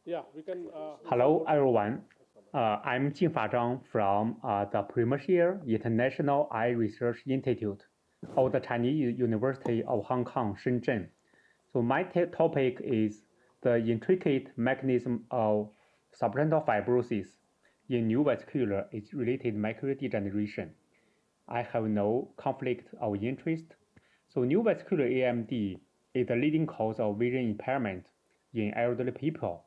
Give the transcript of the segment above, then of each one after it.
Yeah, we can. Hello, everyone. I'm Jingfa Zhang from the Premier International Eye Research Institute of the Chinese University of Hong Kong, Shenzhen. So my topic is the intricate mechanism of subretinal fibrosis in neovascular-related macular degeneration. I have no conflict of interest. So neovascular AMD is the leading cause of vision impairment in elderly people,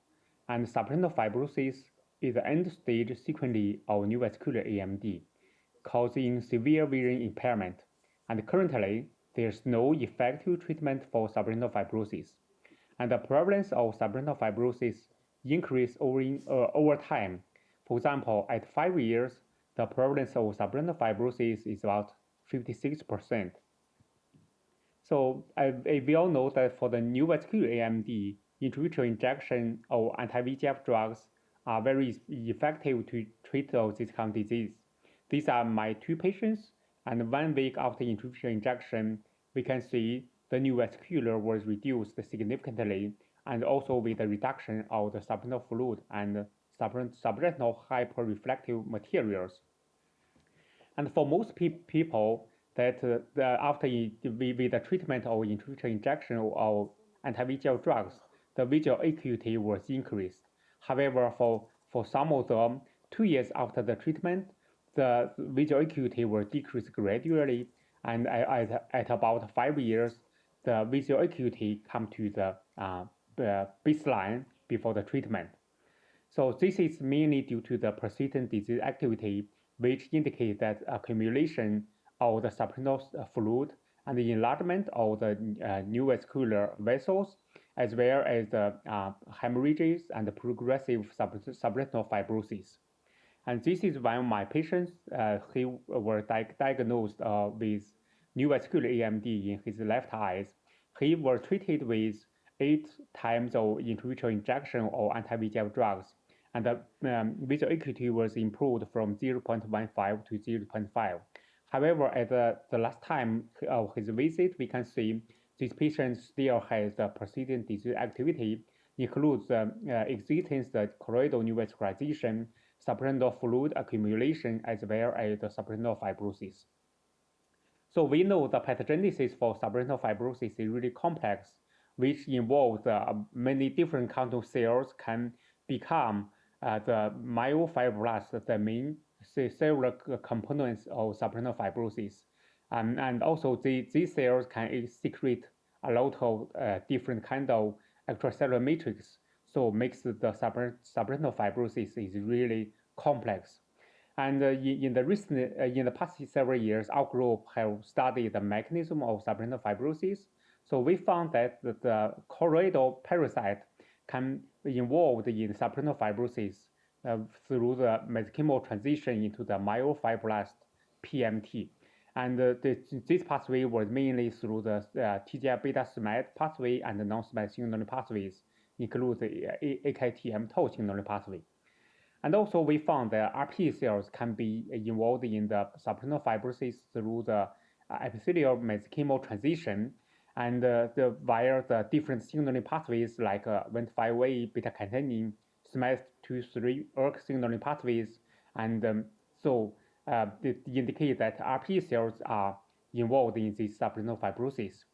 and subretinal fibrosis is the end-stage sequelae of neovascular AMD, causing severe vision impairment. And currently, there's no effective treatment for subretinal fibrosis. And the prevalence of subretinal fibrosis increase over time. For example, at 5 years, the prevalence of subretinal fibrosis is about 56%. So we all know that for the neovascular AMD, intravitreal injection of anti-VEGF drugs are very effective to treat this kind of disease. These are my two patients, and 1 week after intravitreal injection, we can see the neovascular was reduced significantly, and also with the reduction of the subretinal fluid and subretinal hyperreflective materials. And for most people, that after with the treatment of intravitreal injection of anti-VEGF drugs, the visual acuity was increased. However, for some of them, 2 years after the treatment, the visual acuity will decrease gradually, and at about 5 years, the visual acuity come to the baseline before the treatment. So this is mainly due to the persistent disease activity, which indicates that accumulation of the subretinal fluid and the enlargement of the neovascular vessels, as well as the hemorrhages and the progressive subretinal fibrosis. And this is when my patients who were diagnosed with neovascular AMD in his left eyes. He was treated with 8 times of intravitreal injection of anti-VEGF drugs, and the visual acuity was improved from 0.15 to 0.5. However, at the last time of his visit, we can see this patient still has the persistent disease activity, includes existence of choroidal neovascularization, subretinal fluid accumulation, as well as the subretinal fibrosis. So we know the pathogenesis for subretinal fibrosis is really complex, which involves many different kinds of cells can become the myofibroblasts, the main cellular components of subretinal fibrosis. And also these cells can secrete a lot of different kind of extracellular matrix, so makes the subretinal fibrosis is really complex. And in the past several years, our group have studied the mechanism of subretinal fibrosis. So we found that the choroidal parasite can be involved in subretinal fibrosis through the mesenchymal transition into the myofibroblast PMT. And this pathway was mainly through the TGF beta SMAD pathway and the non-SMAD signaling pathways, include the AKT-mTOR signaling pathway. And also we found that RPE cells can be involved in the subretinal fibrosis through the epithelial mesenchymal transition, and via the different signaling pathways like 1,5A beta-catenin, SMAD2/3 ERK signaling pathways, and so it indicates that RPE cells are involved in this subretinal fibrosis.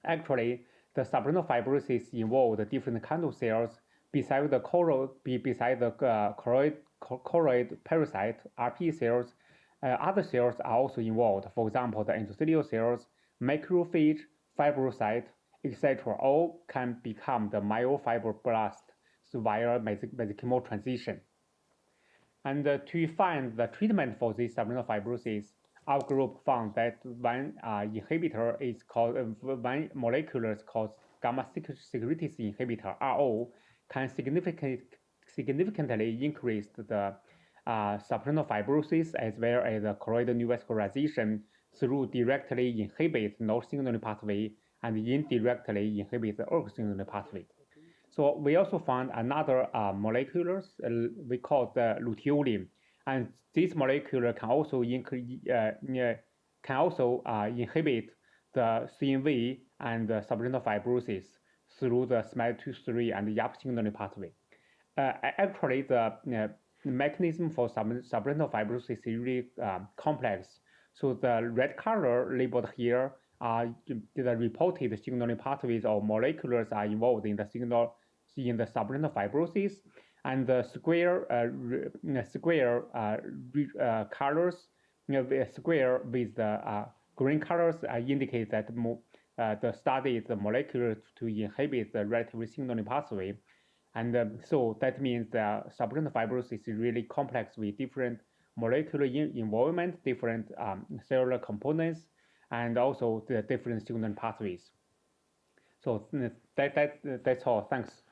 Actually, the subretinal fibrosis involves different kinds of cells beside the choroid parasite, RPE cells. Other cells are also involved. For example, the endothelial cells, macrophage, fibrocyte, etc. all can become the myofibroblast via mesenchymal transition. And to find the treatment for this subretinal fibrosis, our group found that one inhibitor is called, one molecule is called gamma secretase inhibitor, RO, can significantly increase the subretinal fibrosis as well as the choroidal neovascularization through directly inhibit Notch signaling pathway and indirectly inhibit the ERK signaling pathway. So we also found another molecules we call the luteolin, and this molecule can also inhibit the CNV and the subretinal fibrosis through the SMAD2/3 and YAP signaling pathway. actually, the mechanism for subretinal fibrosis is really complex. So the red color labeled here are the reported signaling pathways or molecules are involved in the subretinal fibrosis, and the square colors, the square with the green colors indicate that the study is the molecule to inhibit the relatively signaling pathway. And so that means the subretinal fibrosis is really complex with different molecular involvement, different cellular components, and also the different signaling pathways. So that's all. Thanks.